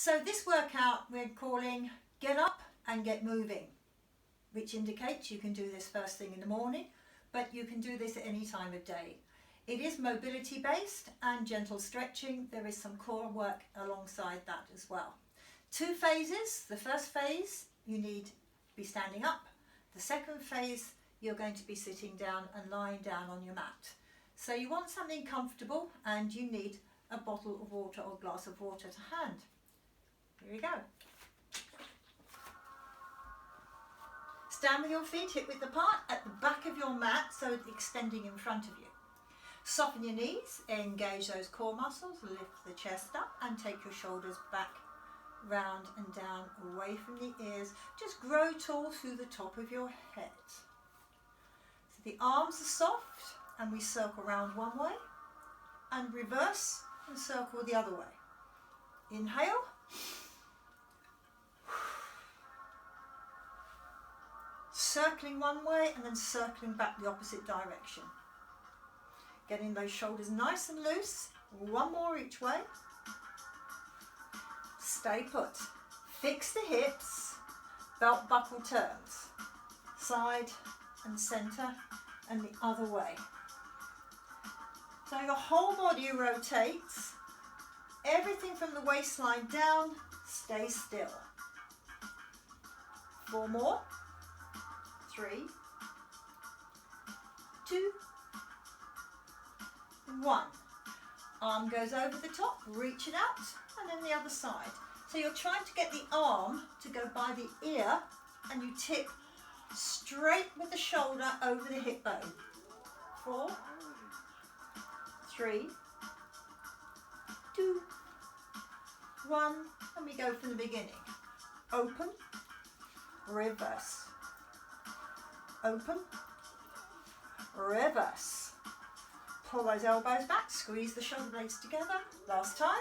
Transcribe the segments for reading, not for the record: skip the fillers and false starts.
So this workout we're calling Get Up and Get Moving, which indicates you can do this first thing in the morning, but you can do this at any time of day. It is mobility based and gentle stretching. There is some core work alongside that as well. 2 phases. The first phase, you need to be standing up. The second phase, you're going to be sitting down and lying down on your mat. So you want something comfortable and you need a bottle of water or glass of water to hand. Here we go. Stand with your feet hip width apart at the back of your mat, so it's extending in front of you. Soften your knees, engage those core muscles, lift the chest up and take your shoulders back, round and down, away from the ears. Just grow tall through the top of your head. So the arms are soft and we circle round one way and reverse and circle the other way. Inhale. Circling one way and then circling back the opposite direction. Getting those shoulders nice and loose. One more each way. Stay put. Fix the hips. Belt buckle turns. Side and centre and the other way. So your whole body rotates. Everything from the waistline down. Stay still. 4 more. 3, 2, 1. Arm goes over the top, reach it out, and then the other side. So you're trying to get the arm to go by the ear, and you tip straight with the shoulder over the hip bone. 4, 3, 2, 1, and we go from the beginning. Open, reverse. Open, reverse. Pull those elbows back, squeeze the shoulder blades together. Last time.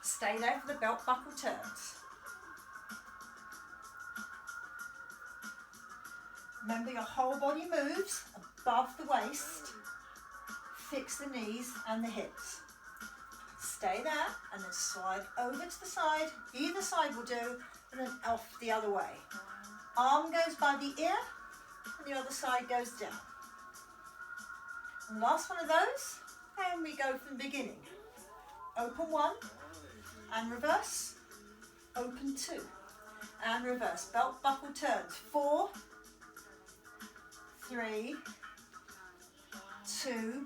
Stay there for the belt buckle turns. Remember, your whole body moves above the waist. Fix the knees and the hips. Stay there and then slide over to the side. Either side will do, and then off the other way. Arm goes by the ear and the other side goes down. And last one of those, and we go from the beginning. Open 1 and reverse. Open 2 and reverse. Belt buckle turns. 4, 3, 2,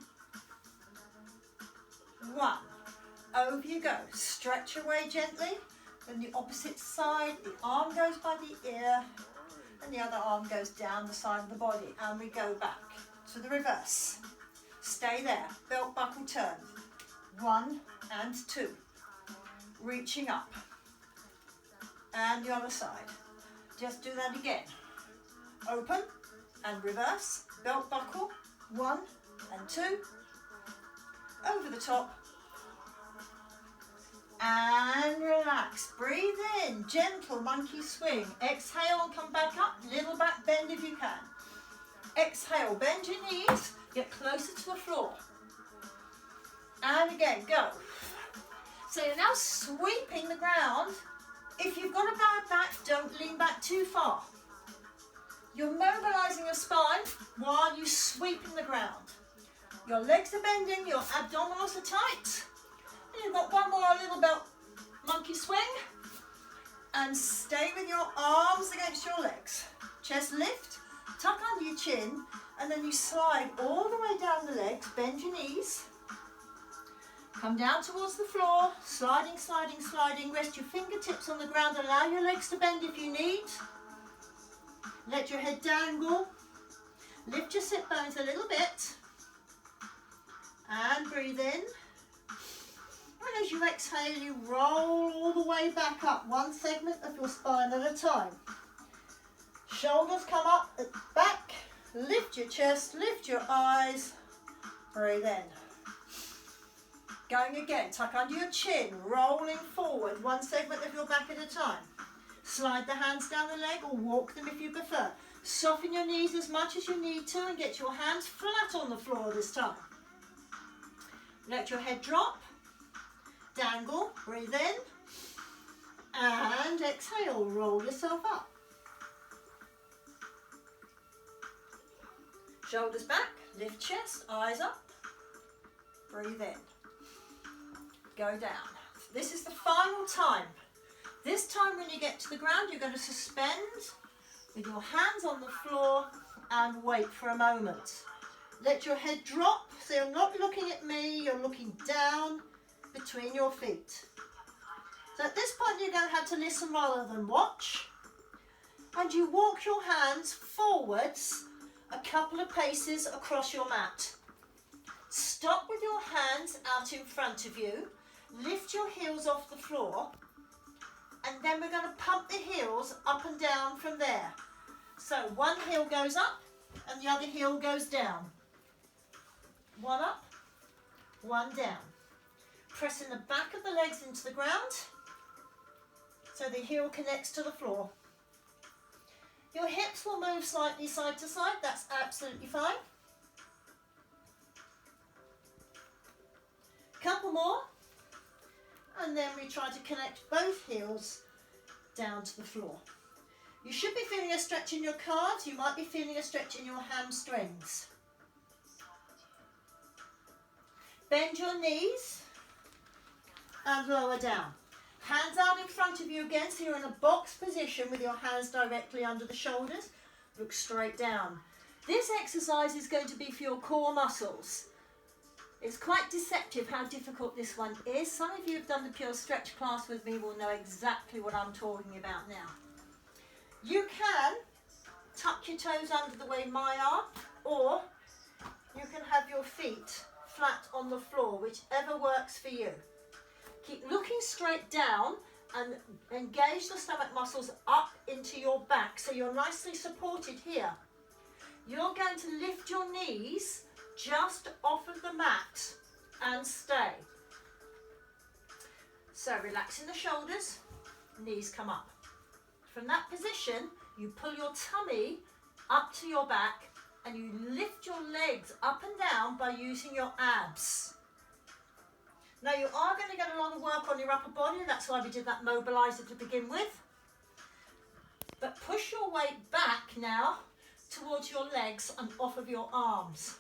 1. Over you go. Stretch away gently. Then the opposite side, the arm goes by the ear and the other arm goes down the side of the body, and we go back to the reverse. Stay there. Belt buckle turn. 1 and 2. Reaching up. And the other side. Just do that again. Open and reverse. Belt buckle. 1 and 2. Over the top. And relax. Breathe in. Gentle monkey swing. Exhale and come back up. Little back bend if you can. Exhale. Bend your knees. Get closer to the floor. And again, go. So you're now sweeping the ground. If you've got a bad back, don't lean back too far. You're mobilizing your spine while you're sweeping the ground. Your legs are bending. Your abdominals are tight. You've got one more little belt monkey swing, and stay with your arms against your legs. Chest lift, tuck under your chin, and then you slide all the way down the legs. Bend your knees, come down towards the floor, sliding, sliding, sliding. Rest your fingertips on the ground. Allow your legs to bend if you need. Let your head dangle. Lift your sit bones a little bit, and breathe in. And as you exhale, you roll all the way back up, one segment of your spine at a time. Shoulders come up at the back, lift your chest, lift your eyes, breathe in. Going again, tuck under your chin, rolling forward, one segment of your back at a time. Slide the hands down the leg or walk them if you prefer. Soften your knees as much as you need to and get your hands flat on the floor this time. Let your head drop. dangle, breathe in, and exhale, roll yourself up. Shoulders back, lift chest, eyes up, breathe in, go down. This is the final time. This time when you get to the ground, you're going to suspend with your hands on the floor and wait for a moment. Let your head drop, so you're not looking at me, you're looking down between your feet. So at this point you're going to have to listen rather than watch. And you walk your hands forwards a couple of paces across your mat. Stop with your hands out in front of you, lift your heels off the floor, and then we're going to pump the heels up and down from there. So one heel goes up and the other heel goes down. One up, one down. Pressing the back of the legs into the ground so the heel connects to the floor. Your hips will move slightly side to side, that's absolutely fine. Couple more, and then we try to connect both heels down to the floor. You should be feeling a stretch in your calves, you might be feeling a stretch in your hamstrings. Bend your knees and lower down. Hands out in front of you again, so you're in a box position with your hands directly under the shoulders. Look straight down. This exercise is going to be for your core muscles. It's quite deceptive how difficult this one is. Some of you have done the Pure Stretch class with me will know exactly what I'm talking about now. You can tuck your toes under the way mine are, or you can have your feet flat on the floor, whichever works for you. Keep looking straight down and engage the stomach muscles up into your back so you're nicely supported here. You're going to lift your knees just off of the mat and stay. So relaxing the shoulders, knees come up. From that position, you pull your tummy up to your back and you lift your legs up and down by using your abs. Now you are going to get a lot of work on your upper body, and that's why we did that mobilizer to begin with. But push your weight back now towards your legs and off of your arms.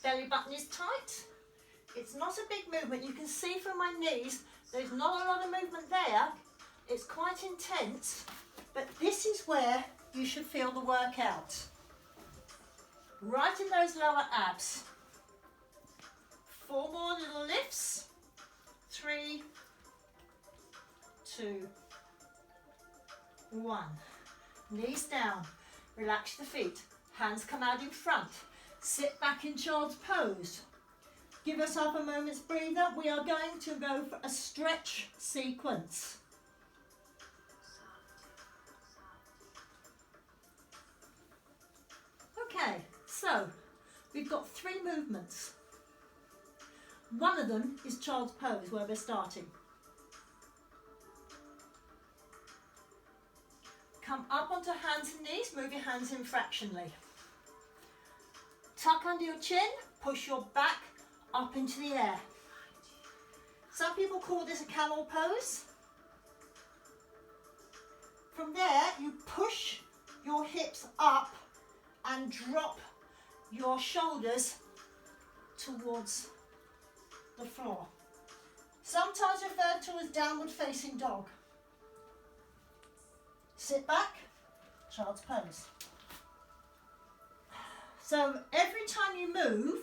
Belly button is tight. It's not a big movement. You can see from my knees, there's not a lot of movement there. It's quite intense, but this is where you should feel the workout. Right in those lower abs. 4 more little lifts. 3, 2, 1. Knees down. Relax the feet. Hands come out in front. Sit back in child's pose. Give yourself a moment's breather. We are going to go for a stretch sequence. Okay, so we've got 3 movements. One of them is child's pose, where we're starting. Come up onto hands and knees, move your hands in fractionally. Tuck under your chin, push your back up into the air. Some people call this a camel pose. From there, you push your hips up and drop your shoulders towards the floor. Sometimes referred to as downward facing dog. Sit back, child's pose. So every time you move,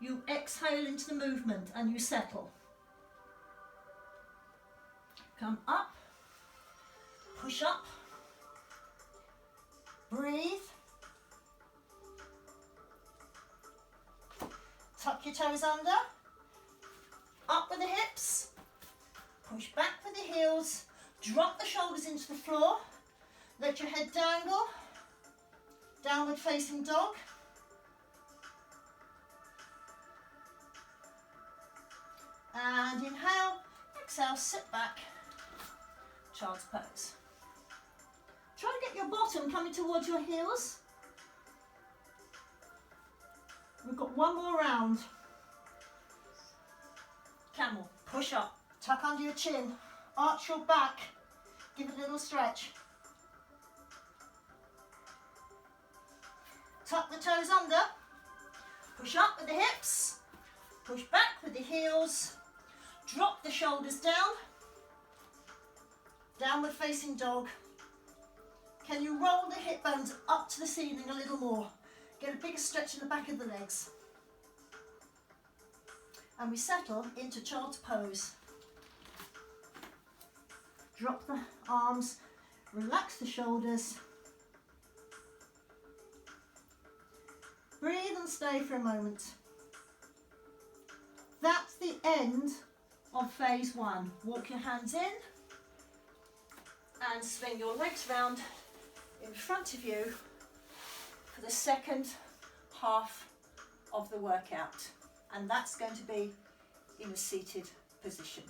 you exhale into the movement and you settle. Come up, push up, breathe. Tuck your toes under, up with the hips, push back with the heels, drop the shoulders into the floor, let your head dangle, downward facing dog. And inhale, exhale, sit back, child's pose. Try to get your bottom coming towards your heels. We've got one more round. Camel camel. Push up, tuck under your chin, arch your back, give it a little stretch. Tuck the toes under, push up with the hips, push back with the heels, drop the shoulders down, downward facing dog. Can you roll the hip bones up to the ceiling a little more? Get a bigger stretch in the back of the legs. And we settle into child's pose. Drop the arms, relax the shoulders. Breathe and stay for a moment. That's the end of phase 1. Walk your hands in and swing your legs round in front of you for the second half of the workout. And that's going to be in a seated position.